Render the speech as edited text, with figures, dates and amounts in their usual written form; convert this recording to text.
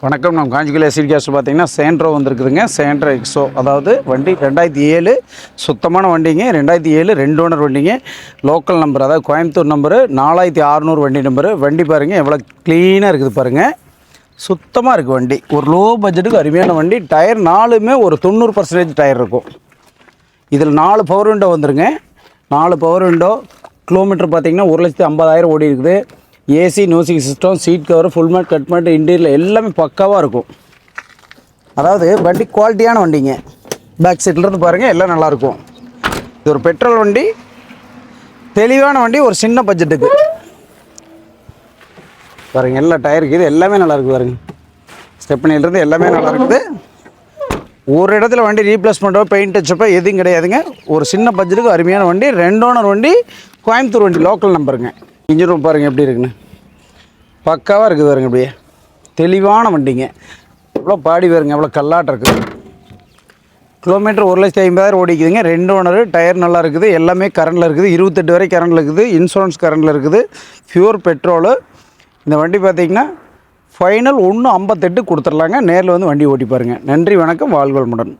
வணக்கம். நம்ம Kanchipuram ST caste பார்த்தீங்கன்னா சேண்ட்ரோ வந்துருக்குதுங்க. சேண்ட்ரோ எக்ஸோ, அதாவது வண்டி 2007 சுத்தமான வண்டிங்க. 2007 2 ஓனர் வண்டிங்க. லோக்கல் நம்பர், அதாவது கோயம்புத்தூர் நம்பரு, 4600 வண்டி நம்பரு. வண்டி பாருங்கள் எவ்வளோ க்ளீனாக இருக்குது பாருங்கள். சுத்தமாக இருக்குது வண்டி. ஒரு லோ பட்ஜெட்டுக்கு அருமையான வண்டி. டயர் 4மே ஒரு 90% டயர் இருக்கும். இதில் 4 பவர் விண்டோ வந்துருங்க. 4 பவர் விண்டோ. கிலோமீட்டர் பார்த்தீங்கன்னா 1,50,000 ஓடி இருக்குது. AC, music system, seat cover, full mat, cut mat, interior எல்லாமே பக்காவாக இருக்கும். அதாவது வண்டி குவாலிட்டியான வண்டிங்க. பேக் சீட்லேருந்து பாருங்கள் எல்லாம் நல்லாயிருக்கும். இது ஒரு பெட்ரோல் வண்டி, தெளிவான வண்டி, ஒரு சின்ன பட்ஜெட்டுக்கு பாருங்கள். எல்லா டயருக்கு இது எல்லாமே நல்லாயிருக்கு பாருங்கள். ஸ்டெப்னிலேருந்து எல்லாமே நல்லா இருக்குது. ஒரு இடத்துல வண்டி ரீப்ளேஸ்மெண்ட்டோ பெயிண்ட் டச்சப்போ எதுவும் கிடையாதுங்க. ஒரு சின்ன பட்ஜெட்டுக்கு அருமையான வண்டி. 2 ஓனர் வண்டி, கோயம்புத்தூர் வண்டி, லோக்கல் நம்பருங்க. இன்ஜின் ரூம் பாருங்கள் எப்படி இருக்குன்னு, பக்காவாக இருக்குது பாருங்க. அப்படியே தெளிவான வண்டிங்க. எவ்வளோ பாடி பாருங்க, எவ்வளோ கல்லாட்டம் இருக்குது. கிலோமீட்டர் 1,50,000 ஓடிக்குதுங்க. 2 ஓனர், டயர் நல்லா இருக்குது. எல்லாமே கரண்டில் இருக்குது. 28 வரை கரண்டில் இருக்குது. இன்சூரன்ஸ் கரண்டில் இருக்குது. Pure petrol. இந்த வண்டி பார்த்திங்கன்னா ஃபைனல் 1,58 கொடுத்துர்லாங்க. நேரில் வந்து வண்டி ஓட்டி பாருங்கள். நன்றி, வணக்கம், வாழ்க வளமுடன்.